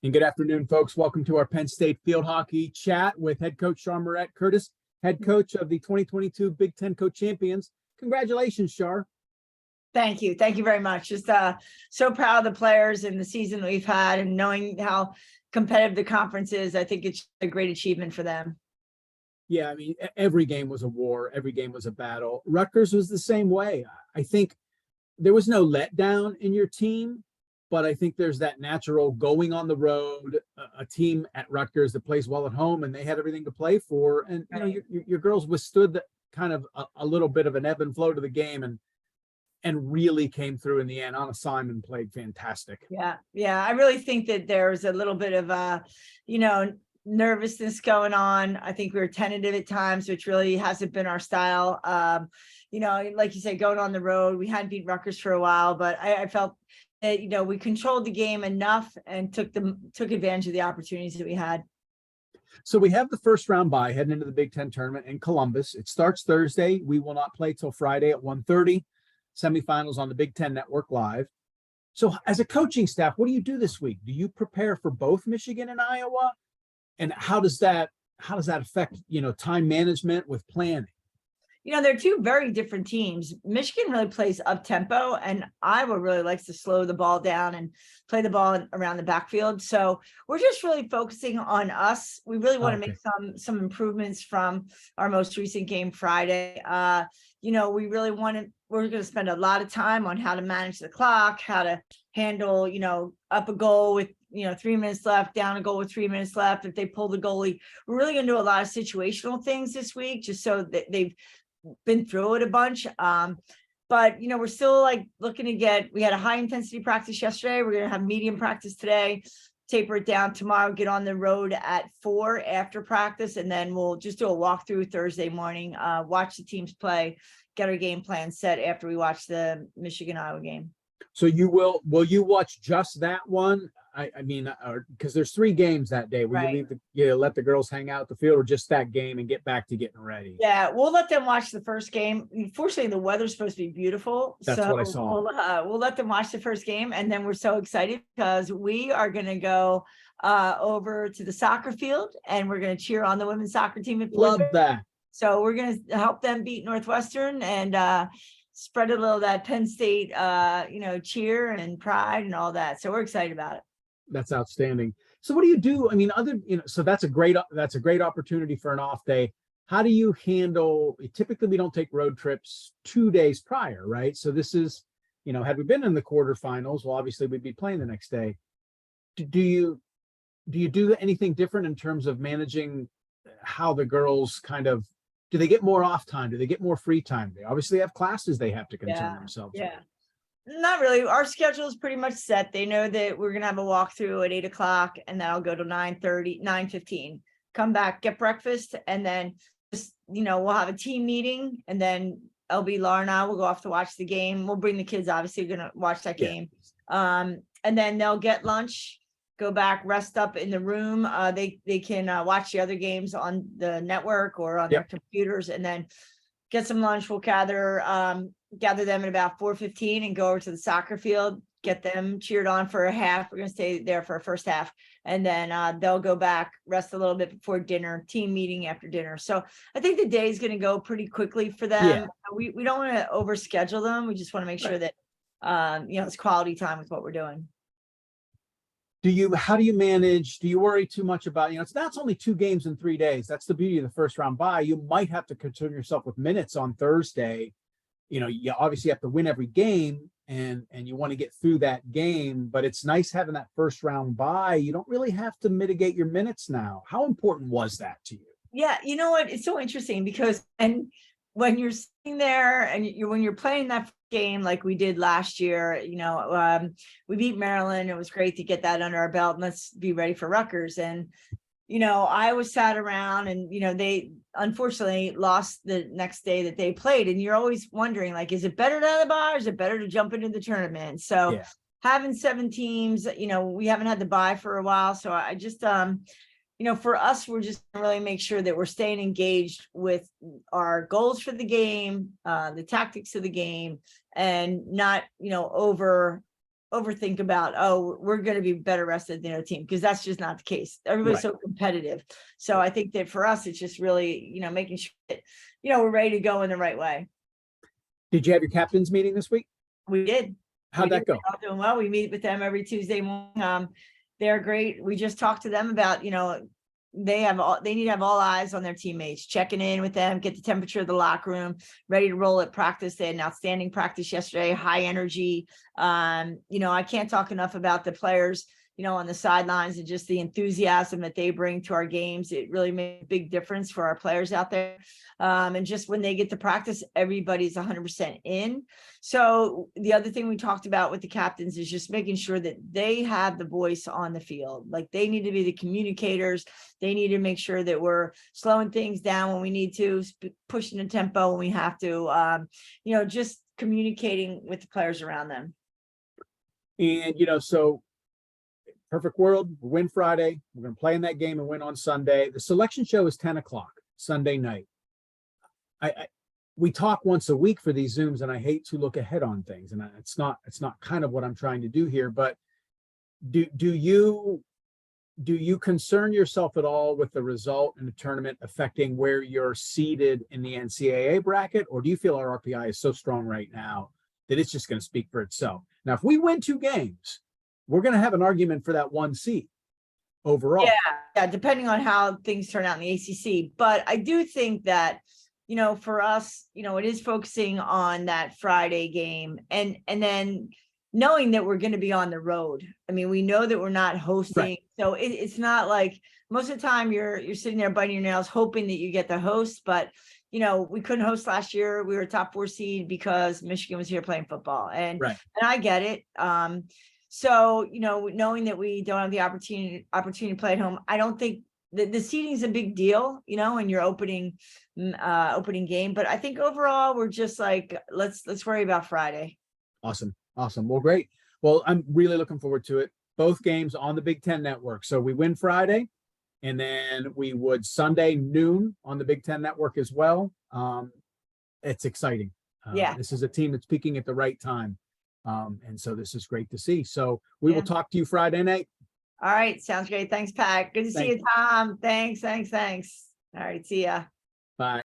And good afternoon, folks. Welcome to our Penn State field hockey chat with head coach Char Morett-Curtiss, head coach of the 2022 Big Ten co-champions. Congratulations, Char. Thank you. Thank you very much. Just so proud of the players and the season that we've had, and knowing how competitive the conference is. I think it's a great achievement for them. Yeah, I mean, every game was a war. Every game was a battle. Rutgers was the same way. I think there was no letdown in your team, but I think there's that natural going on the road, a team at Rutgers that plays well at home, and they had everything to play for. And you know, your girls withstood the kind of a little bit of an ebb and flow to the game, and really came through in the end. Anna Simon played fantastic. Yeah. I really think that there's a little bit of nervousness going on. I think we were tentative at times, which really hasn't been our style. Like you said, going on the road, we hadn't beat Rutgers for a while, but I felt that, we controlled the game enough and took advantage of the opportunities that we had. So we have the first round bye heading into the Big Ten tournament in Columbus. It starts Thursday. We will not play till Friday at 1:30. Semifinals on the Big Ten Network Live. So as a coaching staff, what do you do this week? Do you prepare for both Michigan and Iowa? And how does that affect, time management with planning? They're two very different teams. Michigan really plays up tempo, and Iowa really likes to slow the ball down and play the ball around the backfield. So we're just really focusing on us. We really want to make some improvements from our most recent game Friday. We're going to spend a lot of time on how to manage the clock, how to handle, up a goal with 3 minutes left, down a goal with 3 minutes left. If they pull the goalie, we're really going to do a lot of situational things this week, just so that they've been through it a bunch. But we're still looking to we had a high intensity practice yesterday. We're going to have medium practice today, taper it down tomorrow, get on the road at 4 after practice. And then we'll just do a walkthrough Thursday morning, watch the teams play, get our game plan set after we watch the Michigan-Iowa game. So will you watch just that one? I mean, because there's 3 games that day. Will you let the girls hang out at the field, or just that game and get back to getting ready? Yeah, we'll let them watch the first game. Fortunately, the weather's supposed to be beautiful. That's what I saw. We'll let them watch the first game, and then we're so excited because we are going to go over to the soccer field, and we're going to cheer on the women's soccer team at Love that. So we're going to help them beat Northwestern and spread a little of that Penn State, cheer and pride and all that. So we're excited about it. That's outstanding. So what do you do? I mean, so that's a great opportunity for an off day. How do you handle, typically we don't take road trips 2 days prior, right? So this is, had we been in the quarterfinals, well, obviously we'd be playing the next day. Do you do anything different in terms of managing how the girls do they get more off time? Do they get more free time? They obviously have classes they have to concern themselves with. Not really. Our schedule is pretty much set. They know that we're going to have a walkthrough at 8 o'clock, and then I'll go to 9:30, 9:15, come back, get breakfast. And then just, we'll have a team meeting, and then LB, Laura, and I will go off to watch the game. We'll bring the kids, obviously, going to watch that game. And then they'll get lunch, go back, rest up in the room. They can watch the other games on the network or on their computers, and then get some lunch. We'll gather them at about 4:15 and go over to the soccer field, get them cheered on for a half. We're going to stay there for a first half, and then they'll go back, rest a little bit before dinner, team meeting after dinner. So I think the day is going to go pretty quickly for them. We don't want to overschedule them. We just want to make sure that it's quality time with what we're doing. How do you manage? Do you worry too much about, that's only 2 games in 3 days. That's the beauty of the first round bye. You might have to concern yourself with minutes on Thursday. You obviously have to win every game, and you want to get through that game, but it's nice having that first round bye. You don't really have to mitigate your minutes now. How important was that to you? Yeah, you know what? It's so interesting because, and when you're sitting there and when you're playing that game like we did last year, we beat Maryland. It was great to get that under our belt, and let's be ready for Rutgers. And I was sat around, and they unfortunately lost the next day that they played, and you're always wondering, is it better to have the bye, or is it better to jump into the tournament? So having 7 teams, we haven't had the bye for a while, so I just for us, we're just really make sure that we're staying engaged with our goals for the game, the tactics of the game, and not over overthink about, oh, we're going to be better rested than the other team, because that's just not the case. Everybody's Right. so competitive. So I think that for us, it's just really, making sure that, we're ready to go in the right way. Did you have your captain's meeting this week? We did. How'd that go? They're all doing well. We meet with them every Tuesday morning. They're great. We just talked to them about, they need to have all eyes on their teammates, checking in with them, get the temperature of the locker room, ready to roll at practice. They had an outstanding practice yesterday, high energy. I can't talk enough about the players, on the sidelines, and just the enthusiasm that they bring to our games. It really made a big difference for our players out there. And just when they get to practice, everybody's 100% in. So the other thing we talked about with the captains is just making sure that they have the voice on the field. Like, they need to be the communicators. They need to make sure that we're slowing things down when we need to, pushing the tempo when we have to, just communicating with the players around them. And, so perfect world, we win Friday. We're going to play in that game and win on Sunday. The selection show is 10 o'clock Sunday night. We talk once a week for these Zooms, and I hate to look ahead on things, and it's not kind of what I'm trying to do here, but do you concern yourself at all with the result in the tournament affecting where you're seated in the NCAA bracket? Or do you feel our RPI is so strong right now that it's just going to speak for itself? Now, if we win 2 games, we're going to have an argument for that 1 seat overall. Yeah, depending on how things turn out in the ACC. But I do think that, for us, it is focusing on that Friday game, and then knowing that we're going to be on the road. I mean, we know that we're not hosting, right. So it's not like most of the time you're sitting there biting your nails hoping that you get the host. But we couldn't host last year. We were a top 4 seed because Michigan was here playing football, and right. And I get it. So knowing that we don't have the opportunity to play at home, I don't think the seeding is a big deal, in your opening game. But I think overall we're just like, let's worry about Friday. Awesome. Well, great. Well, I'm really looking forward to it. Both games on the Big Ten Network. So we win Friday, and then we would Sunday noon on the Big Ten Network as well. It's exciting. Yeah. This is a team that's peaking at the right time. And so this is great to see. So we will talk to you Friday night. All right. Sounds great. Thanks, Pat. Good to see you, Tom. Thanks. All right. See ya. Bye.